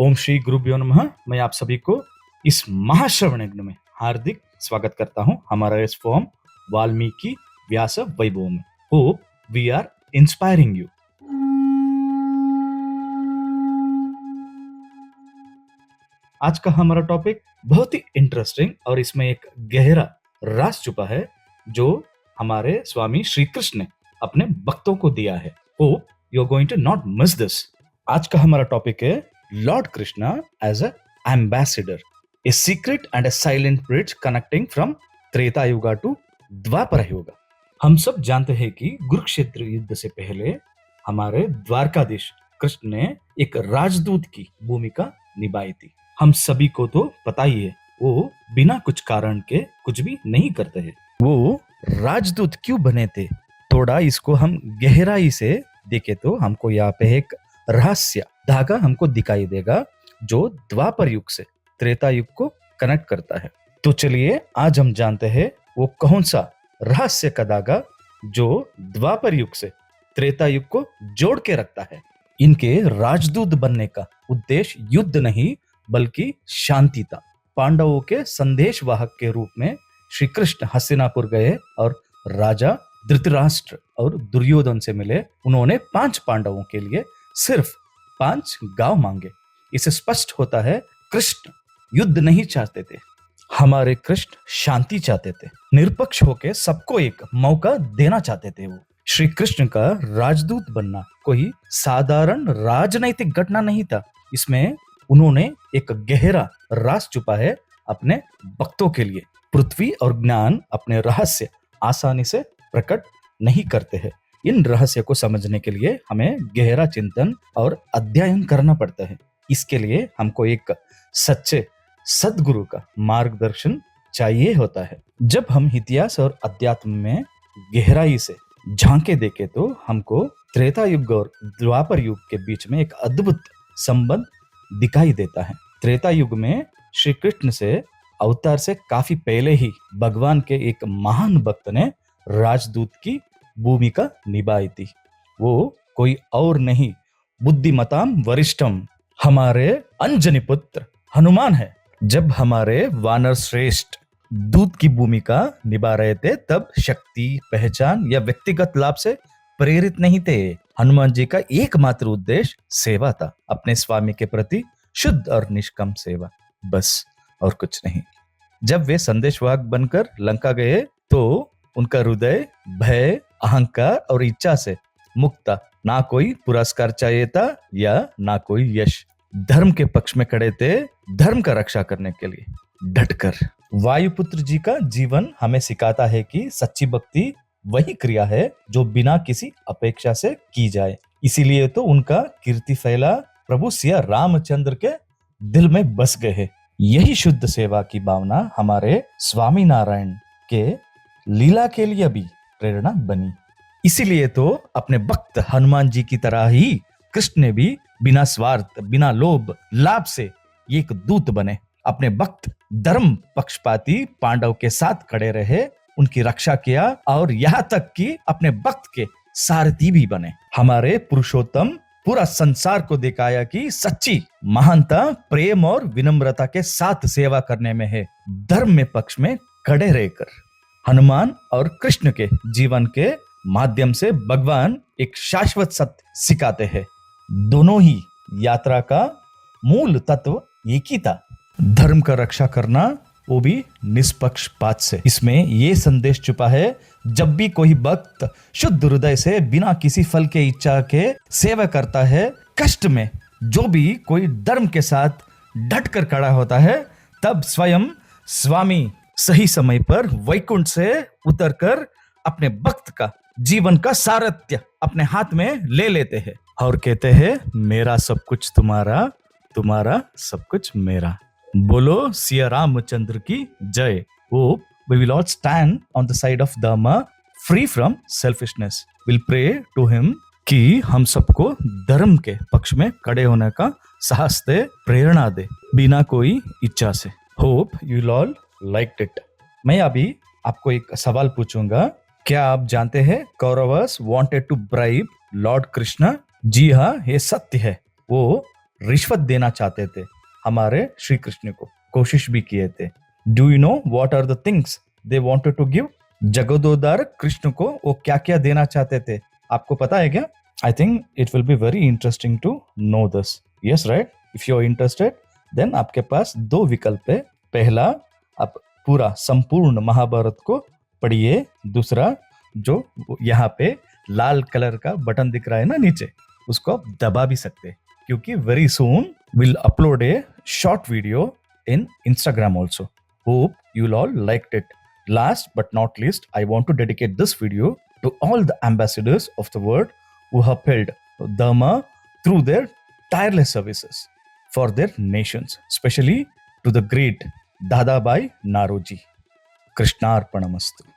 ओम श्री गुरुभ्यो नमः। मैं आप सभी को इस महाश्रवण यज्ञ में हार्दिक स्वागत करता हूं हमारा इस फॉर्म वाल्मीकि व्यास वैभव में। Hope we are inspiring you. आज का हमारा टॉपिक बहुत ही इंटरेस्टिंग और इसमें एक गहरा राज छुपा है जो हमारे स्वामी श्री कृष्ण ने अपने भक्तों को दिया है। Hope you are going to not miss this. आज का हमारा टॉपिक है Lord Krishna as an ambassador, a secret and a silent bridge connecting from Treta yuga to Dwapar yuga. हम सब जानते हैं कि कुरुक्षेत्र युद्ध से पहले हमारे द्वारकाधीश कृष्ण ने एक राजदूत की भूमिका निभाई थी। हम सभी को तो पता ही है वो बिना कुछ कारण के कुछ भी नहीं करते हैं। वो राजदूत क्यों बने थे, थोड़ा इसको हम गहराई से देखे तो हमको यहाँ पे एक रहस्य धागा हमको दिखाई देगा जो द्वापर युग से त्रेता युग को कनेक्ट करता है। तो चलिए आज हम जानते हैं वो कौन सा रहस्य का धागा जो द्वापर युग से त्रेता युग को जोड़ के रखता है। इनके राजदूत बनने का उद्देश्य युद्ध नहीं बल्कि शांति था। पांडवों के संदेश वाहक के रूप में श्री कृष्ण हस्तिनापुर गए और राजा धृतराष्ट्र और दुर्योधन से मिले। उन्होंने 5 पांडवों के लिए सिर्फ 5 गांव मांगे। इससे स्पष्ट होता है कृष्ण युद्ध नहीं चाहते थे, हमारे कृष्ण शांति चाहते थे। निरपक्ष होकर सबको एक मौका देना चाहते थे। वो श्री कृष्ण का राजदूत बनना कोई साधारण राजनैतिक घटना नहीं था। इसमें उन्होंने एक गहरा राज छुपा है अपने भक्तों के लिए। पृथ्वी और ज्ञान अपने रहस्य आसानी से प्रकट नहीं करते हैं। इन रहस्य को समझने के लिए हमें गहरा चिंतन और अध्ययन करना पड़ता है। इसके लिए हमको एक सच्चे सद्गुरु का मार्गदर्शन चाहिए होता है। जब हम इतिहास और अध्यात्म में गहराई से झांके देखे तो हमको त्रेता युग और द्वापर युग के बीच में एक अद्भुत संबंध दिखाई देता है। त्रेता युग में श्री कृष्ण से अवतार से काफी पहले ही भगवान के एक महान भक्त ने राजदूत की भूमिका निभाई थी। वो कोई और नहीं बुद्धिमताम वरिष्ठम हमारे अंजनी पुत्र हनुमान है। जब हमारे वानर श्रेष्ठ दूत की भूमिका निभा रहे थे तब शक्ति, पहचान या व्यक्तिगत लाभ से प्रेरित नहीं थे। हनुमान जी का एकमात्र उद्देश्य सेवा था, अपने स्वामी के प्रति शुद्ध और निष्काम सेवा, बस और कुछ नहीं। जब वे संदेशवाहक बनकर लंका गए तो उनका हृदय भय, अहंकार और इच्छा से मुक्त था। ना कोई पुरस्कार चाहिए था या ना कोई यश। धर्म के पक्ष में खड़े थे, धर्म का रक्षा करने के लिए डटकर। वायुपुत्र जी का जीवन हमें सिखाता है कि सच्ची भक्ति वही क्रिया है जो बिना किसी अपेक्षा से की जाए। इसीलिए तो उनका कीर्ति फैला प्रभु सिया रामचंद्र के दिल में बस गए है। यही शुद्ध सेवा की भावना हमारे स्वामी नारायण के लीला के लिए भी प्रेरणा बनी। इसीलिए तो अपने भक्त हनुमान जी की तरह ही कृष्ण ने भी बिना स्वार्थ, बिना लोभ, लाभ से एक दूत बने। अपने भक्त धर्म पक्षपाती पांडव के साथ खड़े रहे, उनकी रक्षा किया और यहाँ तक कि अपने भक्त के सारथी भी बने। हमारे पुरुषोत्तम पूरा संसार को दिखाया कि सच्ची महानता प्रेम और विनम्रता के साथ सेवा करने में है। धर्म में पक्ष में खड़े रहकर हनुमान और कृष्ण के जीवन के माध्यम से भगवान एक शाश्वत सत्य सिखाते हैं। दोनों ही यात्रा का मूल तत्व एक ही था, धर्म का रक्षा करना, वो भी निष्पक्षपात से। इसमें ये संदेश छुपा है, जब भी कोई भक्त शुद्ध हृदय से बिना किसी फल के इच्छा के सेवा करता है, कष्ट में जो भी कोई धर्म के साथ डट कर खड़ा होता है, तब स्वयं स्वामी सही समय पर वैकुंठ से उतरकर अपने भक्त का जीवन का सारथ्य अपने हाथ में ले लेते हैं और कहते हैं, मेरा सब कुछ तुम्हारा, तुम्हारा सब कुछ मेरा। बोलो सिया रामचंद्र की जय। Hope we will all stand on the side of Dharma, free from selfishness. We'll pray to him कि हम सबको धर्म के पक्ष में खड़े होने का साहस दे, प्रेरणा दे, बिना कोई इच्छा से। Hope you will all liked it. मैं अभी आपको एक सवाल पूछूंगा। क्या आप जानते हैं Kauravas wanted to bribe Lord Krishna? जी हाँ, ये सत्य है। वो रिश्वत देना चाहते थे हमारे श्री कृष्ण को, कोशिश भी किए थे। Do you know what are the things they wanted to give? Jagadoddhar Krishna को वो क्या क्या देना चाहते थे, आपको पता है क्या? I think it will be very interesting to know this. Yes right, if you are interested then आपके पास दो विकल्प है। पहला, आप पूरा संपूर्ण महाभारत को पढ़िए। दूसरा, जो यहाँ पे लाल कलर का बटन दिख रहा है ना नीचे, उसको आप दबा भी सकते हैं, क्योंकि very soon will upload A short video in Instagram also. Hope you'll all liked it. Last but not least, I want to dedicate this video to all the ambassadors of the world who have held Dharma through their tireless services for their nations, especially to the great Dadabhai Naroji. Krishnarpanamastu.